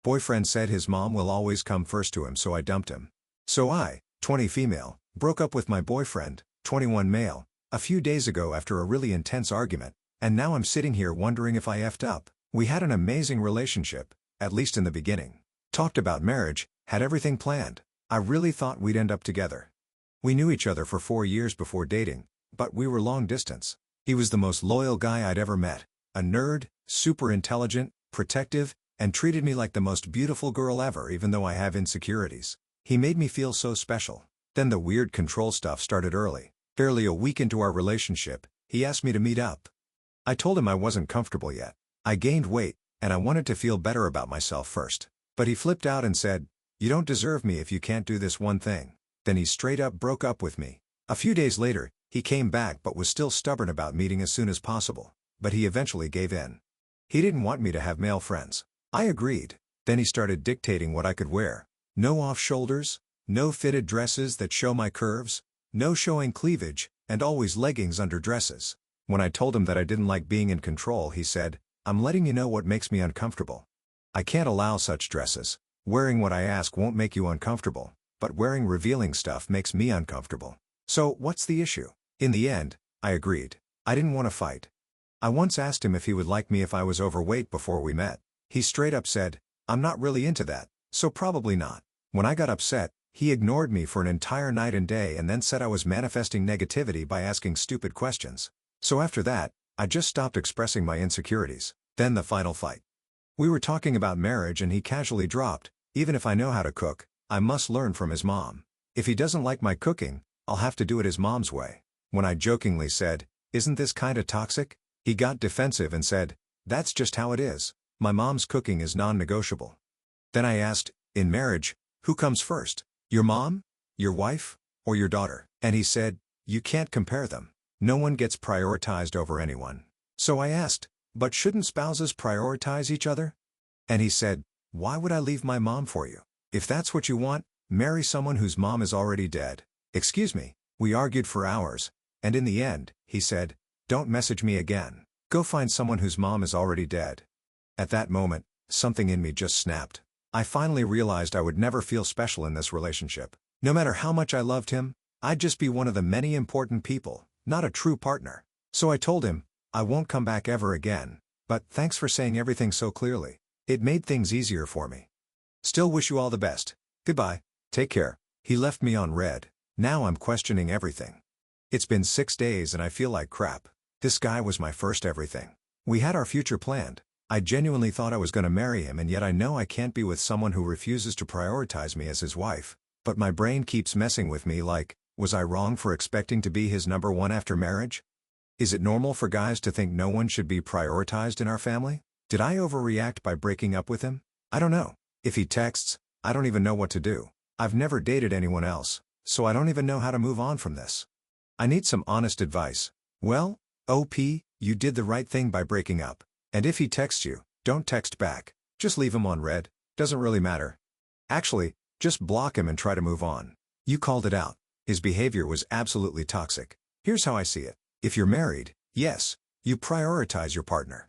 Boyfriend said his mom will always come first to him, so I dumped him. So I, 20 female, broke up with my boyfriend, 21 male, a few days ago after a really intense argument, and now I'm sitting here wondering if I effed up. We had an amazing relationship, at least in the beginning. Talked about marriage, had everything planned. I really thought we'd end up together. We knew each other for 4 years before dating, but we were long distance. He was the most loyal guy I'd ever met. A nerd, super intelligent, protective, and treated me like the most beautiful girl ever even though I have insecurities. He made me feel so special. Then the weird control stuff started early. Barely a week into our relationship, he asked me to meet up. I told him I wasn't comfortable yet. I gained weight, and I wanted to feel better about myself first. But he flipped out and said, "You don't deserve me if you can't do this one thing." Then he straight up broke up with me. A few days later, he came back but was still stubborn about meeting as soon as possible. But he eventually gave in. He didn't want me to have male friends. I agreed. Then he started dictating what I could wear. No off-shoulders, no fitted dresses that show my curves, no showing cleavage, and always leggings under dresses. When I told him that I didn't like being in control, he said, "I'm letting you know what makes me uncomfortable. I can't allow such dresses. Wearing what I ask won't make you uncomfortable, but wearing revealing stuff makes me uncomfortable. So, what's the issue?" In the end, I agreed. I didn't want to fight. I once asked him if he would like me if I was overweight before we met. He straight up said, "I'm not really into that, so probably not." When I got upset, he ignored me for an entire night and day and then said I was manifesting negativity by asking stupid questions. So after that, I just stopped expressing my insecurities. Then the final fight. We were talking about marriage and he casually dropped, "Even if I know how to cook, I must learn from his mom. If he doesn't like my cooking, I'll have to do it his mom's way." When I jokingly said, "Isn't this kinda toxic?" he got defensive and said, "That's just how it is. My mom's cooking is non-negotiable." Then I asked, "In marriage, who comes first? Your mom, your wife, or your daughter?" And he said, "You can't compare them. No one gets prioritized over anyone." So I asked, "But shouldn't spouses prioritize each other?" And he said, "Why would I leave my mom for you? If that's what you want, marry someone whose mom is already dead." Excuse me, we argued for hours, and in the end, he said, "Don't message me again. Go find someone whose mom is already dead." At that moment, something in me just snapped. I finally realized I would never feel special in this relationship. No matter how much I loved him, I'd just be one of the many important people, not a true partner. So I told him, "I won't come back ever again, but thanks for saying everything so clearly. It made things easier for me. Still wish you all the best. Goodbye. Take care." He left me on red. Now I'm questioning everything. It's been 6 days and I feel like crap. This guy was my first everything. We had our future planned. I genuinely thought I was gonna marry him, and yet I know I can't be with someone who refuses to prioritize me as his wife. But my brain keeps messing with me like, was I wrong for expecting to be his number one after marriage? Is it normal for guys to think no one should be prioritized in our family? Did I overreact by breaking up with him? I don't know. If he texts, I don't even know what to do. I've never dated anyone else, so I don't even know how to move on from this. I need some honest advice. Well, OP, you did the right thing by breaking up. And if he texts you, don't text back. Just leave him on red. Doesn't really matter. Actually, just block him and try to move on. You called it out. His behavior was absolutely toxic. Here's how I see it. If you're married, yes, you prioritize your partner.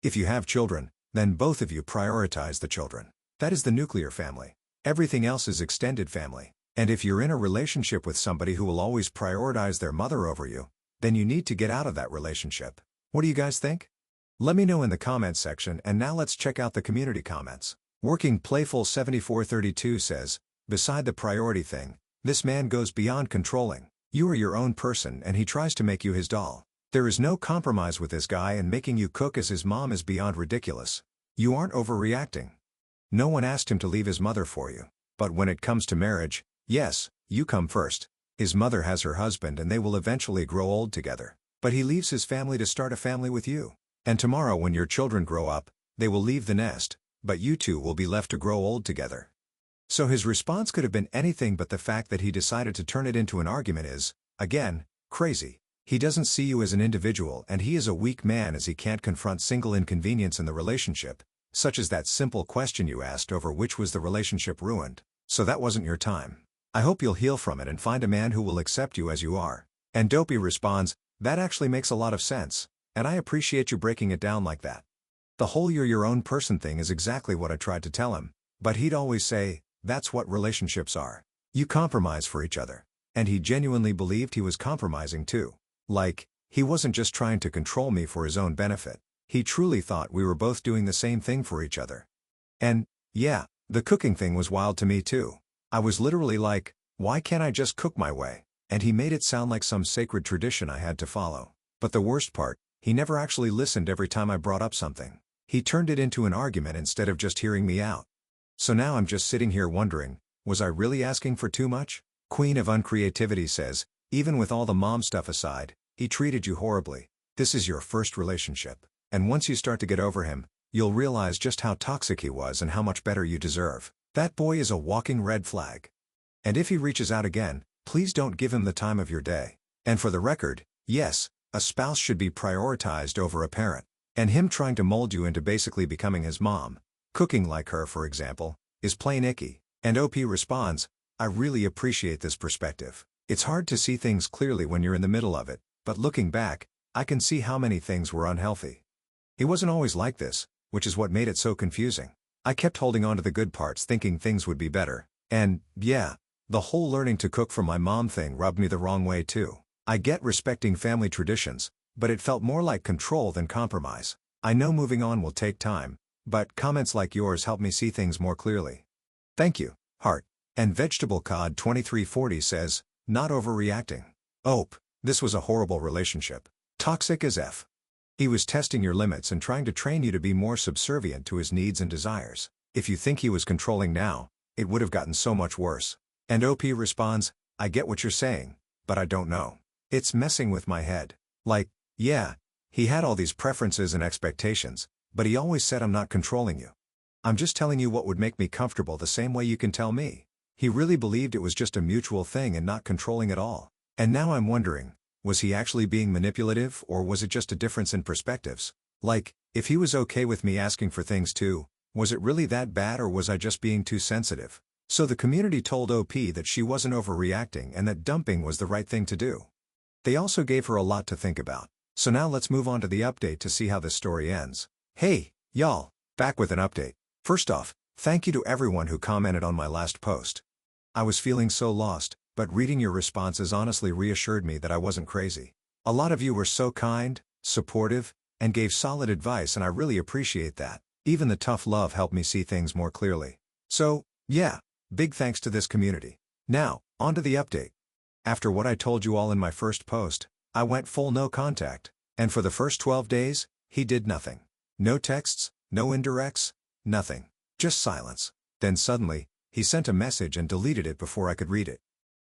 If you have children, then both of you prioritize the children. That is the nuclear family. Everything else is extended family. And if you're in a relationship with somebody who will always prioritize their mother over you, then you need to get out of that relationship. What do you guys think? Let me know in the comments section, and now let's check out the community comments. Working Playful 7432 says, "Beside the priority thing, this man goes beyond controlling. You are your own person and he tries to make you his doll. There is no compromise with this guy, and making you cook as his mom is beyond ridiculous. You aren't overreacting. No one asked him to leave his mother for you. But when it comes to marriage, yes, you come first. His mother has her husband and they will eventually grow old together. But he leaves his family to start a family with you. And tomorrow when your children grow up, they will leave the nest, but you two will be left to grow old together." So his response could have been anything, but the fact that he decided to turn it into an argument is, again, crazy. He doesn't see you as an individual, and he is a weak man as he can't confront single inconvenience in the relationship, such as that simple question you asked over which was the relationship ruined. So that wasn't your time. I hope you'll heal from it and find a man who will accept you as you are. And Dopey responds, "That actually makes a lot of sense, and I appreciate you breaking it down like that." The whole you're your own person thing is exactly what I tried to tell him, but he'd always say, that's what relationships are. You compromise for each other. And he genuinely believed he was compromising too. Like, he wasn't just trying to control me for his own benefit. He truly thought we were both doing the same thing for each other. And, yeah, the cooking thing was wild to me too. I was literally like, why can't I just cook my way? And he made it sound like some sacred tradition I had to follow. But the worst part, he never actually listened every time I brought up something. He turned it into an argument instead of just hearing me out. So now I'm just sitting here wondering, was I really asking for too much? Queen of Uncreativity says, even with all the mom stuff aside, he treated you horribly. This is your first relationship. And once you start to get over him, you'll realize just how toxic he was and how much better you deserve. That boy is a walking red flag. And if he reaches out again, please don't give him the time of your day. And for the record, yes, a spouse should be prioritized over a parent. And him trying to mold you into basically becoming his mom, cooking like her for example, is plain icky. And OP responds, I really appreciate this perspective. It's hard to see things clearly when you're in the middle of it, but looking back, I can see how many things were unhealthy. He wasn't always like this, which is what made it so confusing. I kept holding on to the good parts thinking things would be better. And, yeah, the whole learning to cook for my mom thing rubbed me the wrong way too. I get respecting family traditions, but it felt more like control than compromise. I know moving on will take time, but comments like yours help me see things more clearly. Thank you, heart. And Vegetable Cod 2340 says, not overreacting. Ope, this was a horrible relationship. Toxic as F. He was testing your limits and trying to train you to be more subservient to his needs and desires. If you think he was controlling now, it would have gotten so much worse. And OP responds, I get what you're saying, but I don't know. It's messing with my head. Like, yeah, he had all these preferences and expectations, but he always said I'm not controlling you. I'm just telling you what would make me comfortable the same way you can tell me. He really believed it was just a mutual thing and not controlling at all. And now I'm wondering, was he actually being manipulative or was it just a difference in perspectives? Like, if he was okay with me asking for things too, was it really that bad or was I just being too sensitive? So the community told OP that she wasn't overreacting and that dumping was the right thing to do. They also gave her a lot to think about. So now let's move on to the update to see how this story ends. Hey, y'all, back with an update. First off, thank you to everyone who commented on my last post. I was feeling so lost, but reading your responses honestly reassured me that I wasn't crazy. A lot of you were so kind, supportive, and gave solid advice and I really appreciate that. Even the tough love helped me see things more clearly. So, yeah, big thanks to this community. Now, on to the update. After what I told you all in my first post, I went full no contact, and for the first 12 days, he did nothing. No texts, no indirects, nothing. Just silence. Then suddenly, he sent a message and deleted it before I could read it.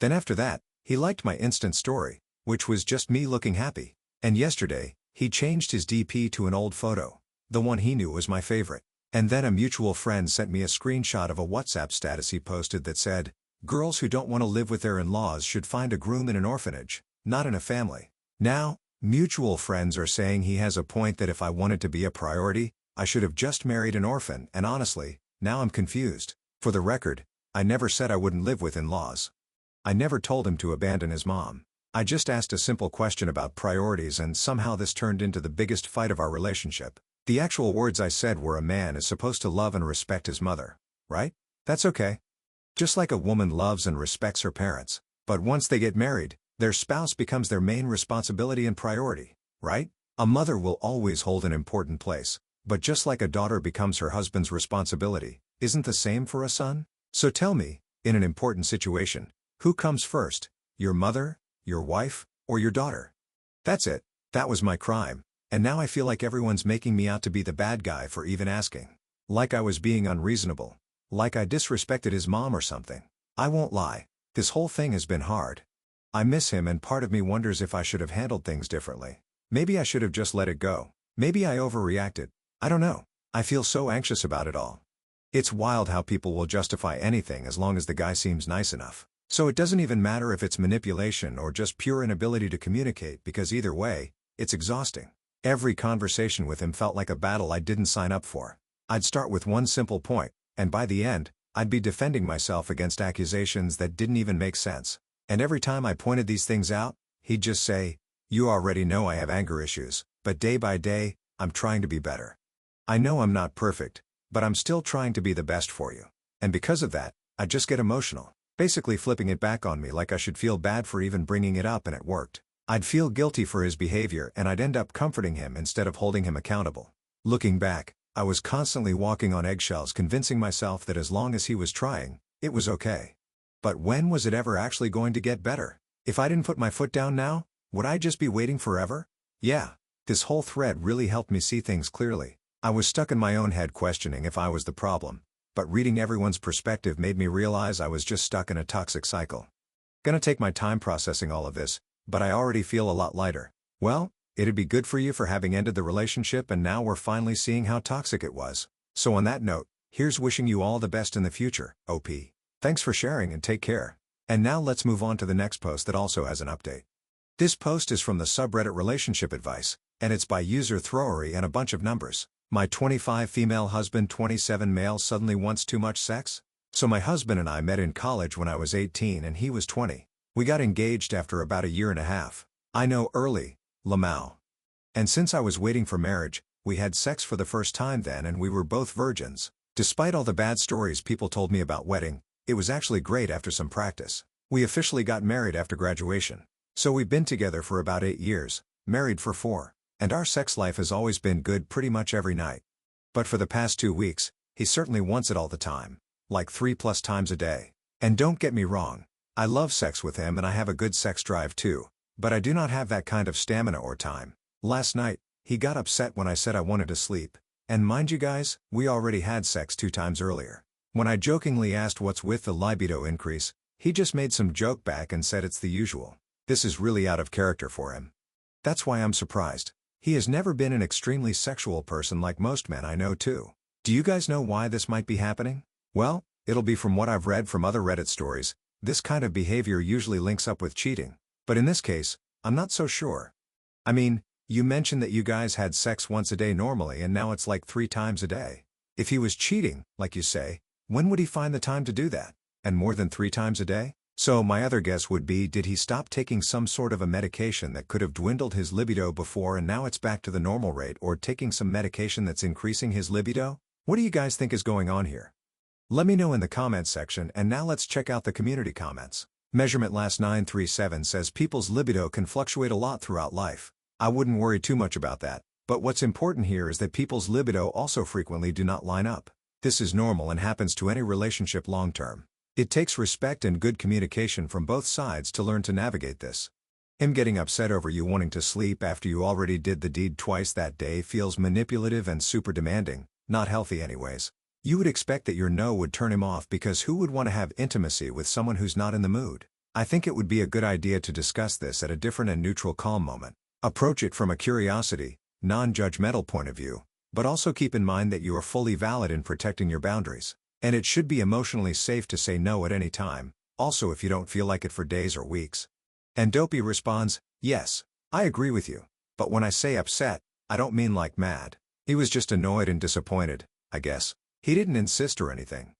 Then after that, he liked my instant story, which was just me looking happy. And yesterday, he changed his DP to an old photo, the one he knew was my favorite. And then a mutual friend sent me a screenshot of a WhatsApp status he posted that said, girls who don't want to live with their in-laws should find a groom in an orphanage, not in a family. Now, mutual friends are saying he has a point that if I wanted to be a priority, I should have just married an orphan and honestly, now I'm confused. For the record, I never said I wouldn't live with in-laws. I never told him to abandon his mom. I just asked a simple question about priorities and somehow this turned into the biggest fight of our relationship. The actual words I said were a man is supposed to love and respect his mother, right? That's okay. Just like a woman loves and respects her parents. But once they get married, their spouse becomes their main responsibility and priority, right? A mother will always hold an important place, but just like a daughter becomes her husband's responsibility, isn't the same for a son? So tell me, in an important situation, who comes first, your mother, your wife, or your daughter? That's it, that was my crime, and now I feel like everyone's making me out to be the bad guy for even asking. Like I was being unreasonable. Like I disrespected his mom or something. I won't lie, this whole thing has been hard. I miss him and part of me wonders if I should have handled things differently. Maybe I should have just let it go. Maybe I overreacted. I don't know. I feel so anxious about it all. It's wild how people will justify anything as long as the guy seems nice enough. So it doesn't even matter if it's manipulation or just pure inability to communicate because either way, it's exhausting. Every conversation with him felt like a battle I didn't sign up for. I'd start with one simple point, and by the end, I'd be defending myself against accusations that didn't even make sense. And every time I pointed these things out, he'd just say, you already know I have anger issues, but day by day, I'm trying to be better. I know I'm not perfect, but I'm still trying to be the best for you. And because of that, I just get emotional, basically flipping it back on me like I should feel bad for even bringing it up, and it worked. I'd feel guilty for his behavior and I'd end up comforting him instead of holding him accountable. Looking back, I was constantly walking on eggshells, convincing myself that as long as he was trying, it was okay. But when was it ever actually going to get better? If I didn't put my foot down now, would I just be waiting forever? Yeah. This whole thread really helped me see things clearly. I was stuck in my own head questioning if I was the problem, but reading everyone's perspective made me realize I was just stuck in a toxic cycle. Gonna take my time processing all of this, but I already feel a lot lighter. Well, it'd be good for you for having ended the relationship, and now we're finally seeing how toxic it was. So on that note, here's wishing you all the best in the future, OP. Thanks for sharing and take care. And now let's move on to the next post that also has an update. This post is from the subreddit Relationship Advice, and it's by user Throwery and a bunch of numbers. My 25 female husband 27 male suddenly wants too much sex? So my husband and I met in college when I was 18 and he was 20. We got engaged after about a year and a half. I know, early, Lamau. And since I was waiting for marriage, we had sex for the first time then, and we were both virgins. Despite all the bad stories people told me about wedding, it was actually great after some practice. We officially got married after graduation. So we've been together for about 8 years, married for 4, and our sex life has always been good pretty much every night. But for the past 2 weeks, he certainly wants it all the time, like 3+ times a day. And don't get me wrong, I love sex with him and I have a good sex drive too, but I do not have that kind of stamina or time. Last night, he got upset when I said I wanted to sleep, and mind you guys, we already had sex 2 times earlier. When I jokingly asked what's with the libido increase, he just made some joke back and said it's the usual. This is really out of character for him. That's why I'm surprised. He has never been an extremely sexual person like most men I know too. Do you guys know why this might be happening? Well, it'll be from what I've read from other Reddit stories. This kind of behavior usually links up with cheating. But in this case, I'm not so sure. I mean, you mentioned that you guys had sex once a day normally and now it's like 3 times a day. If he was cheating, like you say, when would he find the time to do that? And more than 3 times a day? So my other guess would be, did he stop taking some sort of a medication that could have dwindled his libido before and now it's back to the normal rate, or taking some medication that's increasing his libido? What do you guys think is going on here? Let me know in the comments section, and now let's check out the community comments. Measurement Last 937 says people's libido can fluctuate a lot throughout life. I wouldn't worry too much about that, but what's important here is that people's libido also frequently do not line up. This is normal and happens to any relationship long term. It takes respect and good communication from both sides to learn to navigate this. Him getting upset over you wanting to sleep after you already did the deed twice that day feels manipulative and super demanding, not healthy anyways. You would expect that your no would turn him off, because who would want to have intimacy with someone who's not in the mood? I think it would be a good idea to discuss this at a different and neutral, calm moment. Approach it from a curiosity, non-judgmental point of view, but also keep in mind that you are fully valid in protecting your boundaries. And it should be emotionally safe to say no at any time, also if you don't feel like it for days or weeks. And Dopey responds, yes, I agree with you. But when I say upset, I don't mean like mad. He was just annoyed and disappointed, I guess. He didn't insist or anything.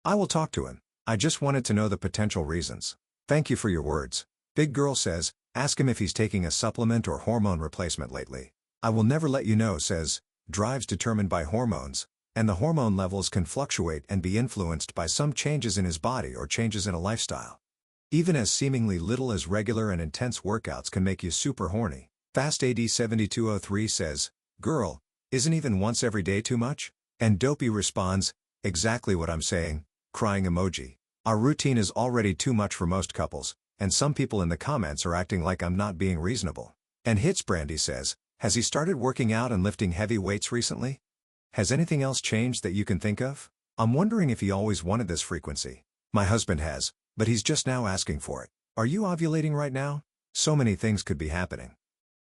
I will talk to him. I just wanted to know the potential reasons. Thank you for your words. Big Girl says, ask him if he's taking a supplement or hormone replacement lately. I will never let you know, says, drives determined by hormones, and the hormone levels can fluctuate and be influenced by some changes in his body or changes in a lifestyle. Even as seemingly little as regular and intense workouts can make you super horny. Fast AD 7203 says, girl, isn't even once every day too much? And Dopey responds, exactly what I'm saying, crying emoji. Our routine is already too much for most couples, and some people in the comments are acting like I'm not being reasonable. And Hits Brandy says, has he started working out and lifting heavy weights recently? Has anything else changed that you can think of? I'm wondering if he always wanted this frequency. My husband has, but he's just now asking for it. Are you ovulating right now? So many things could be happening.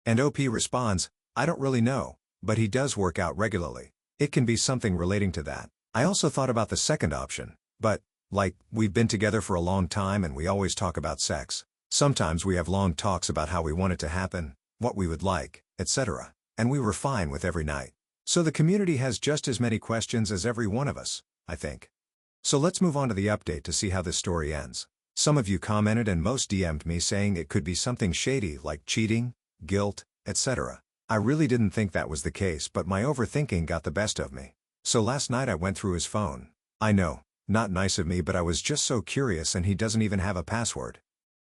And OP responds, I don't really know, but he does work out regularly. It can be something relating to that. I also thought about the second option, but, like, we've been together for a long time and we always talk about sex. Sometimes we have long talks about how we want it to happen, what we would like, etc. And we were fine with every night. So the community has just as many questions as every one of us, I think. So let's move on to the update to see how this story ends. Some of you commented and most DM'd me saying it could be something shady like cheating, guilt, etc. I really didn't think that was the case, but my overthinking got the best of me. So last night I went through his phone. I know, not nice of me, but I was just so curious, and he doesn't even have a password.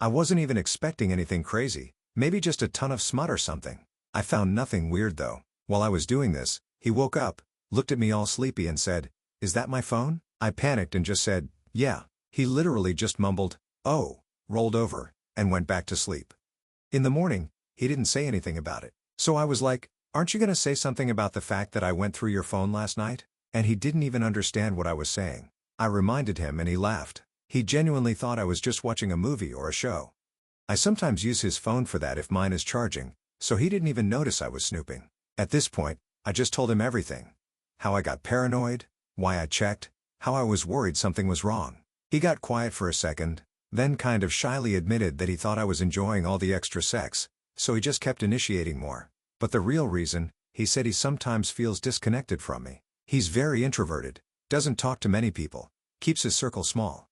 I wasn't even expecting anything crazy, maybe just a ton of smut or something. I found nothing weird though. While I was doing this, he woke up, looked at me all sleepy and said, "Is that my phone?" I panicked and just said, "Yeah." He literally just mumbled, "Oh," rolled over, and went back to sleep. In the morning, he didn't say anything about it. So I was like, "Aren't you gonna say something about the fact that I went through your phone last night?" And he didn't even understand what I was saying. I reminded him and he laughed. He genuinely thought I was just watching a movie or a show. I sometimes use his phone for that if mine is charging, so he didn't even notice I was snooping. At this point, I just told him everything. How I got paranoid, why I checked, how I was worried something was wrong. He got quiet for a second, then kind of shyly admitted that he thought I was enjoying all the extra sex, so he just kept initiating more. But the real reason, he said, he sometimes feels disconnected from me. He's very introverted, doesn't talk to many people, keeps his circle small.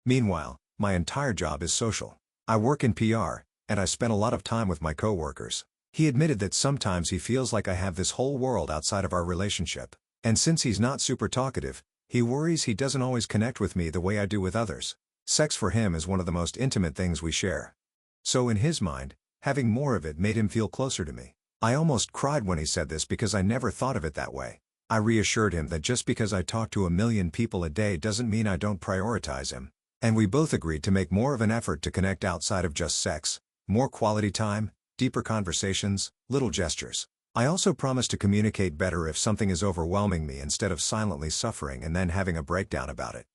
Meanwhile, my entire job is social. I work in PR, and I spend a lot of time with my coworkers. He admitted that sometimes he feels like I have this whole world outside of our relationship. And since he's not super talkative, he worries he doesn't always connect with me the way I do with others. Sex for him is one of the most intimate things we share. So in his mind, having more of it made him feel closer to me. I almost cried when he said this because I never thought of it that way. I reassured him that just because I talk to 1,000,000 people a day doesn't mean I don't prioritize him. And we both agreed to make more of an effort to connect outside of just sex, more quality time, deeper conversations, little gestures. I also promised to communicate better if something is overwhelming me instead of silently suffering and then having a breakdown about it.